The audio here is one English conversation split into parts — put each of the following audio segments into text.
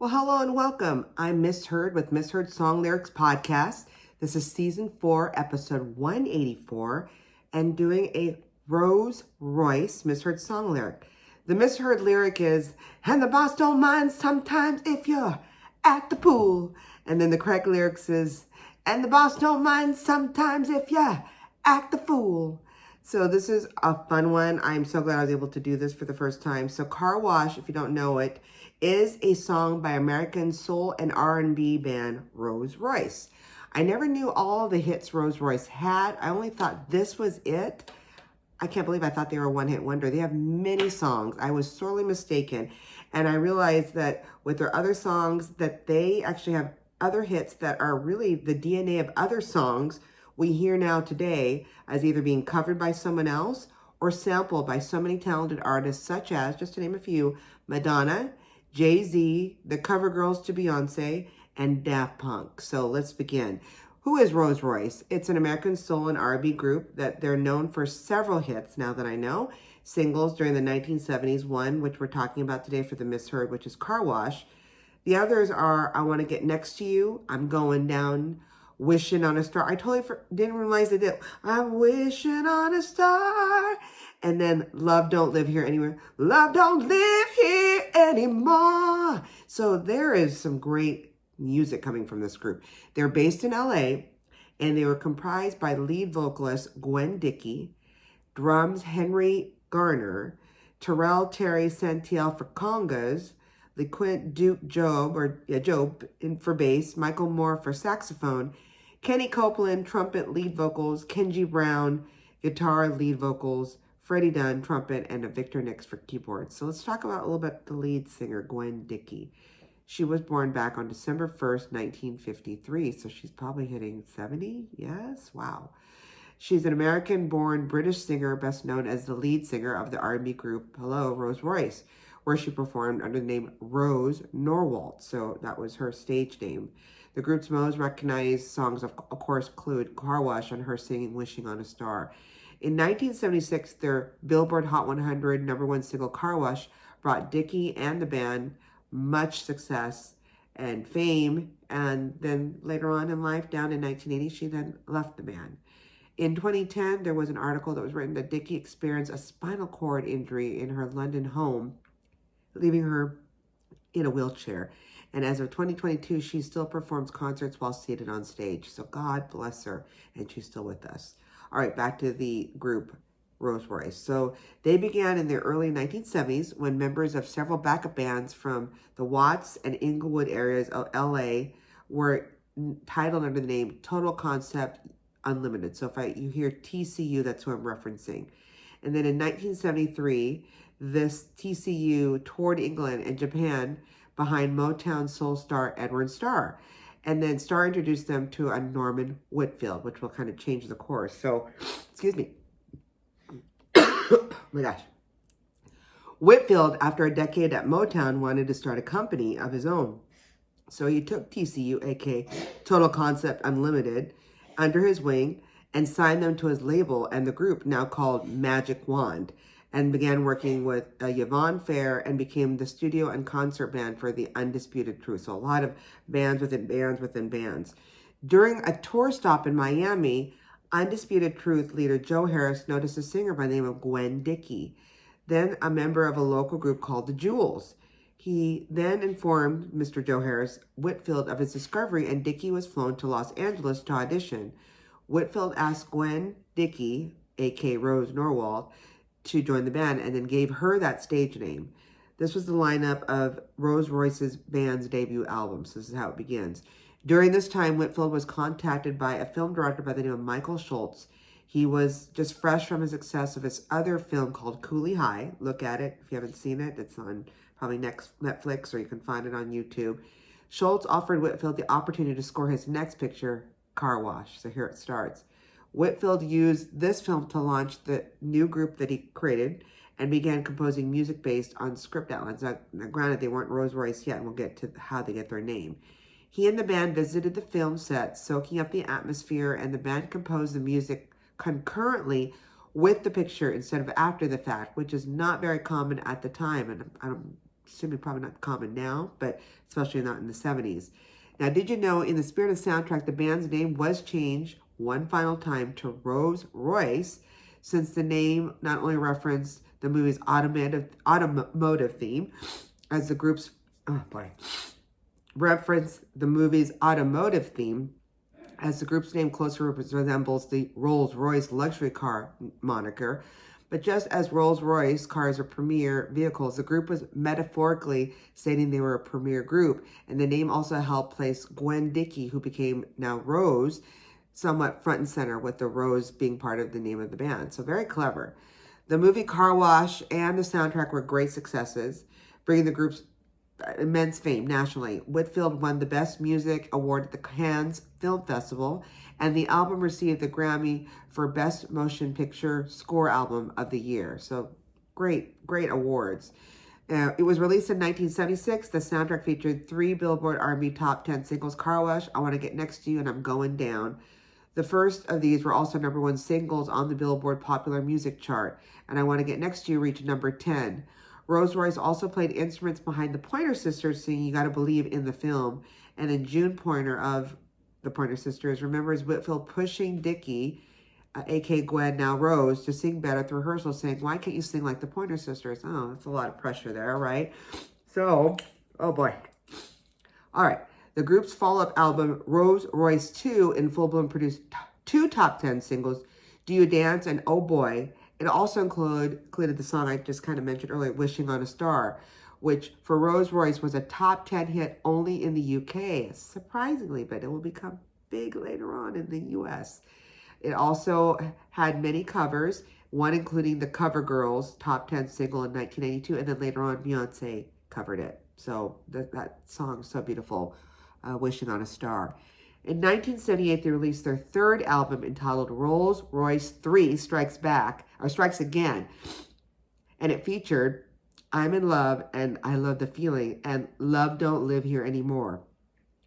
Well, hello and welcome. I'm Miss Heard with Miss Heard Song Lyrics Podcast. This is season 4, episode 184, and doing a Rose Royce Miss Heard song lyric. The Miss Heard lyric is, and the boss don't mind sometimes if you're at the pool. And then the correct lyrics is, and the boss don't mind sometimes if you act the fool. So this is a fun one. I'm so glad I was able to do this for the first time. So Car Wash, if you don't know it, is a song by American soul and R&B band Rose Royce. I never knew all the hits Rose Royce had. I only thought this was it. I can't believe I thought they were a one-hit wonder. They have many songs. I was sorely mistaken. And I realized that with their other songs that they actually have other hits that are really the DNA of other songs we hear now today as either being covered by someone else or sampled by so many talented artists such as, just to name a few, Madonna, Jay-Z, the cover girls to Beyonce, and Daft Punk. So let's begin. Who is Rose Royce? It's an American soul and R&B group that they're known for several hits, now that I know. Singles during the 1970s, one which we're talking about today for the Miss Heard, which is Car Wash. The others are I Want to Get Next to You, I'm Going Down, Wishing on a Star. I totally didn't realize they did. I'm wishing on a star. And then Love Don't Live Here Anymore. Love Don't Live Here Anymore. So there is some great music coming from this group. They're based in LA, and they were comprised by lead vocalist Gwen Dickey, drums Henry Garner, Terrell Terry Santiel for congas, LeQuint Duke Job for bass, Michael Moore for saxophone, Kenny Copeland, trumpet lead vocals, Kenji Brown, guitar lead vocals, Freddie Dunn, trumpet, and Victor Nix for keyboards. So let's talk about a little bit the lead singer, Gwen Dickey. She was born back on December 1st, 1953, so she's probably hitting 70? Yes? Wow. She's an American-born British singer, best known as the lead singer of the R&B group Hello, Rose Royce, where she performed under the name Rose Norwalt, so that was her stage name. The group's most recognized songs, of course, include Car Wash and her singing Wishing on a Star. In 1976, their Billboard Hot 100 #1 single Car Wash brought Dickey and the band much success and fame, and then later on in life, down in 1980, she then left the band. In 2010, there was an article that was written that Dickey experienced a spinal cord injury in her London home, leaving her in a wheelchair. And as of 2022, she still performs concerts while seated on stage. So God bless her, and she's still with us. All right, back to the group Rose Royce. So they began in the early 1970s when members of several backup bands from the Watts and Inglewood areas of LA were titled under the name Total Concept Unlimited. So if you hear TCU, that's who I'm referencing. And then in 1973, this TCU toured England and Japan behind Motown soul star Edward Starr. And then Starr introduced them to a Norman Whitfield, which will kind of change the course. So, excuse me. Oh my gosh. Whitfield, after a decade at Motown, wanted to start a company of his own. So he took TCU, aka Total Concept Unlimited, under his wing and signed them to his label and the group, now called Magic Wand, and began working with Yvonne Fair and became the studio and concert band for the Undisputed Truth. So a lot of bands within bands within bands. During a tour stop in Miami, Undisputed Truth leader Joe Harris noticed a singer by the name of Gwen Dickey, then a member of a local group called the Jewels. He then informed Mr. Joe Harris Whitfield of his discovery, and Dickey was flown to Los Angeles to audition. Whitfield asked Gwen Dickey, aka Rose Norwalt, to join the band and then gave her that stage name. This was the lineup of Rose Royce's band's debut album. So this is how it begins. During this time, Whitfield was contacted by a film director by the name of Michael Schultz. He was just fresh from his success of his other film called Cooley High. Look at it if you haven't seen it. It's on probably Netflix, or you can find it on YouTube. Schultz offered Whitfield the opportunity to score his next picture, Car Wash. So here it starts. Whitfield used this film to launch the new group that he created and began composing music based on script outlines. Now, granted, they weren't Rose Royce yet, and we'll get to how they get their name. He and the band visited the film set, soaking up the atmosphere, and the band composed the music concurrently with the picture instead of after the fact, which is not very common at the time. And assuming probably not common now, but especially not in the 70s. Now, did you know, in the spirit of the soundtrack, the band's name was changed one final time to Rose Royce, since the name not only referenced the movie's automotive theme, as the group's, reference the movie's automotive theme, as the group's name closely resembles the Rolls Royce luxury car moniker. But just as Rolls Royce cars are premier vehicles, the group was metaphorically stating they were a premier group, and the name also helped place Gwen Dickey, who became now Rose, somewhat front and center, with the Rose being part of the name of the band. So very clever. The movie Car Wash and the soundtrack were great successes, bringing the group's immense fame nationally. Whitfield won the Best Music Award at the Cannes Film Festival, and the album received the Grammy for Best Motion Picture Score Album of the Year. So great awards. It was released in 1976. The soundtrack featured 3 Billboard R&B Top 10 singles: Car Wash, I Want to Get Next to You, and I'm Going Down. The first of these were also #1 singles on the Billboard Popular Music chart, and I Want to Get Next to You reached number 10. Rose Royce also played instruments behind the Pointer Sisters singing You Gotta Believe in the film. And then June Pointer of the Pointer Sisters remembers Whitfield pushing Dickey, a.k.a. Gwen, now Rose, to sing better at the rehearsal, saying, why can't you sing like the Pointer Sisters? Oh, that's a lot of pressure there, right? So, oh boy. All right. The group's follow-up album, Rose Royce 2, in full bloom, produced 2 top 10 singles, Do You Dance and Oh Boy. It also included the song I just kind of mentioned earlier, Wishing on a Star, which for Rose Royce was a top 10 hit only in the UK, surprisingly, but it will become big later on in the US. It also had many covers, one including the CoverGirls top 10 single in 1992, and then later on Beyonce covered it. So that song is so beautiful, Wishing on a Star. In 1978, they released their 3rd album entitled Rolls Royce 3 Strikes Again. And it featured I'm in Love and I Love the Feeling and Love Don't Live Here Anymore.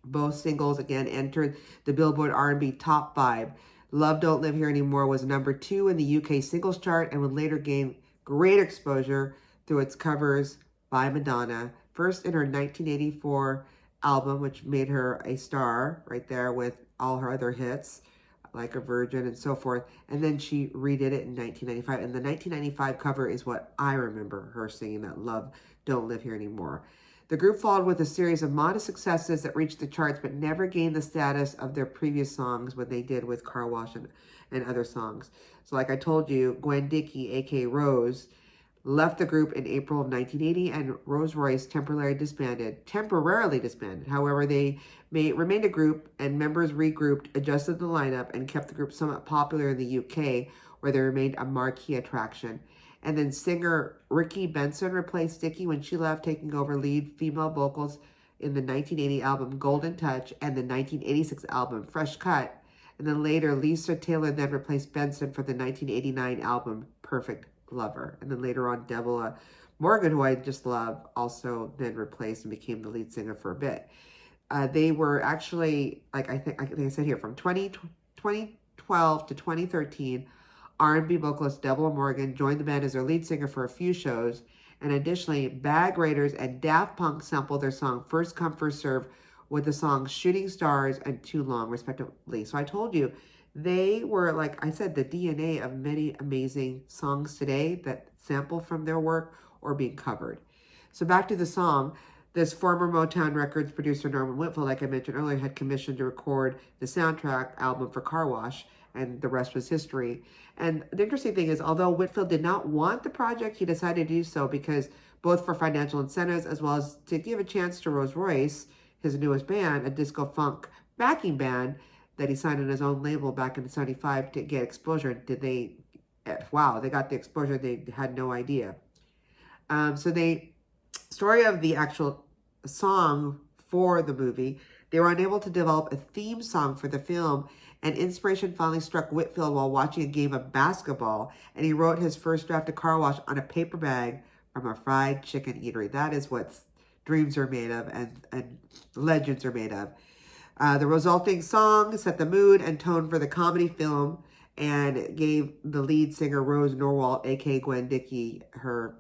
Both singles again entered the Billboard R&B Top 5. Love Don't Live Here Anymore was #2 in the UK singles chart and would later gain great exposure through its covers by Madonna, first in her 1984 album, which made her a star right there with all her other hits, like A Virgin and so forth. And then she redid it in 1995. And the 1995 cover is what I remember her singing, that Love Don't Live Here Anymore. The group followed with a series of modest successes that reached the charts, but never gained the status of their previous songs when they did with Car Wash and other songs. So like I told you, Gwen Dickey, aka Rose, left the group in April of 1980, and Rose Royce temporarily disbanded. However, they remained a group, and members regrouped, adjusted the lineup, and kept the group somewhat popular in the UK, where they remained a marquee attraction. And then singer Ricky Benson replaced Dickey when she left, taking over lead female vocals in the 1980 album Golden Touch and the 1986 album Fresh Cut. And then later, Lisa Taylor then replaced Benson for the 1989 album Perfect Lover. And then later on, Deborah Morgan, who I just love, also then replaced and became the lead singer for a bit. They were actually, like I think I said here, from 2012 to 2013, R&B vocalist Deborah Morgan joined the band as their lead singer for a few shows. And additionally, Bag Raiders and Daft Punk sampled their song First Come First Serve with the songs Shooting Stars and Too Long, respectively. So I told you, they were, like I said, the DNA of many amazing songs today that sample from their work or being covered. So back to the song. This former Motown Records producer, Norman Whitfield, like I mentioned earlier, had commissioned to record the soundtrack album for Car Wash, and the rest was history. And the interesting thing is, although Whitfield did not want the project, he decided to do so because both for financial incentives as well as to give a chance to Rose Royce, his newest band, a disco funk backing band that he signed on his own label back in '75 to get exposure. Wow, they got the exposure they had no idea. Story of the actual song for the movie, they were unable to develop a theme song for the film, and inspiration finally struck Whitfield while watching a game of basketball, and he wrote his first draft of Car Wash on a paper bag from a fried chicken eatery. That is what dreams are made of and legends are made of. The resulting song set the mood and tone for the comedy film and gave the lead singer Rose Norwalt, aka Gwen Dickey, her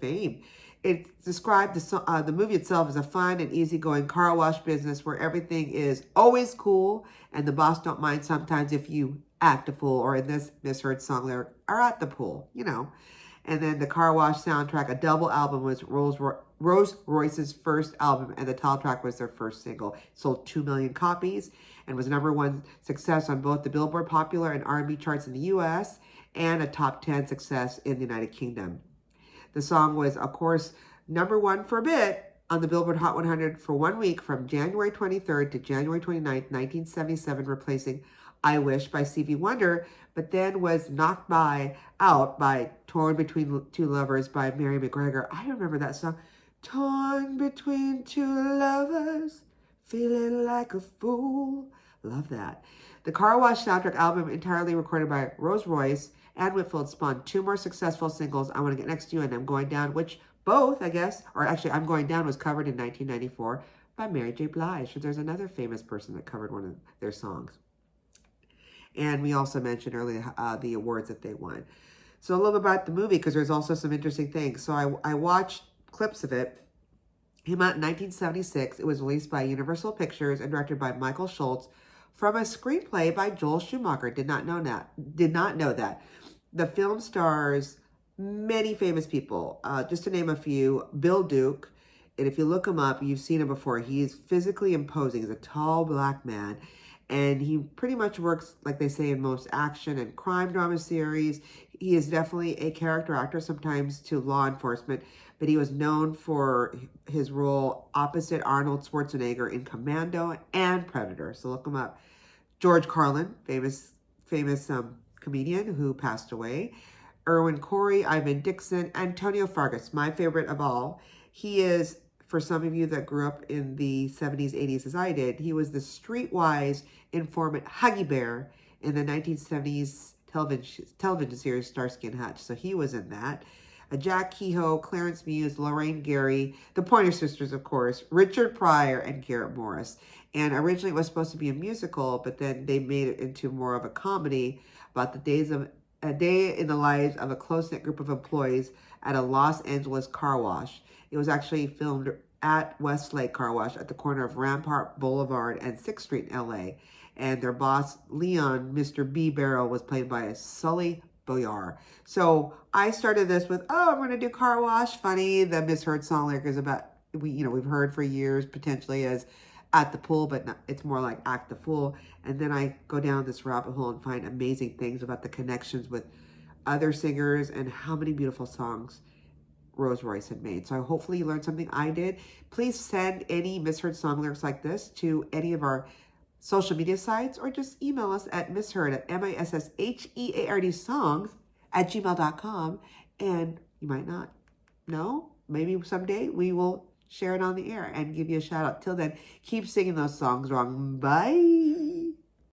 fame. It described the movie itself as a fun and easygoing car wash business where everything is always cool and the boss don't mind sometimes if you act a fool, or in this misheard song lyric, are at the pool, you know. And then the car wash soundtrack, a double album, was Rose Royce's first album, and the title track was their first single. It sold 2 million copies and was #1 success on both the Billboard Popular and R&B charts in the U.S. and a top 10 success in the United Kingdom. The song was, of course, #1 for a bit on the Billboard Hot 100 for 1 week from January 23rd to January 29th, 1977, replacing I Wish by Stevie Wonder, but then was knocked out by Torn Between Two Lovers by Mary McGregor. I remember that song. Torn between two lovers, feeling like a fool. Love that. The Car Wash soundtrack album, entirely recorded by Rose Royce and Whitfield, spawned 2 more successful singles, I Want to Get Next to You and I'm Going Down, which both, I guess, or actually I'm Going Down was covered in 1994 by Mary J. Blige. So there's another famous person that covered one of their songs. And we also mentioned earlier the awards that they won. So a little bit about the movie, because there's also some interesting things. So I watched clips of it. It came out in 1976. It was released by Universal Pictures and directed by Michael Schultz from a screenplay by Joel Schumacher. Did not know that. The film stars many famous people. Just to name a few, Bill Duke. And if you look him up, you've seen him before. He's physically imposing. He's a tall black man. And he pretty much works, like they say, in most action and crime drama series. He is definitely a character actor, sometimes to law enforcement, but he was known for his role opposite Arnold Schwarzenegger in Commando and Predator. So look him up. George Carlin, famous comedian who passed away. Erwin Corey, Ivan Dixon, Antonio Fargas, my favorite of all. He is, for some of you that grew up in the 70s, 80s as I did, he was the streetwise informant Huggy Bear in the 1970s television series Starsky and Hutch. So he was in that. Jack Kehoe, Clarence Muse, Lorraine Gary, the Pointer Sisters, of course, Richard Pryor, and Garrett Morris. And originally it was supposed to be a musical, but then they made it into more of a comedy about a day in the lives of a close-knit group of employees at a Los Angeles car wash. It was actually filmed at Westlake Car Wash at the corner of Rampart Boulevard and 6th Street in LA. And their boss, Leon, Mr. B. Barrow, was played by Sully Boyar. So I started this with, I'm going to do car wash. Funny, the misheard song lyric is about, we've heard for years potentially as at the pool, but it's more like act the fool. And then I go down this rabbit hole and find amazing things about the connections with other singers and how many beautiful songs Rose Royce had made. So hopefully you learned something. I did. Please send any misheard song lyrics like this to any of our social media sites, or just email us at misheard at MISSHEARD songs@gmail.com. And you might not know, maybe someday we will share it on the air and give you a shout out. Till then, keep singing those songs wrong. Bye.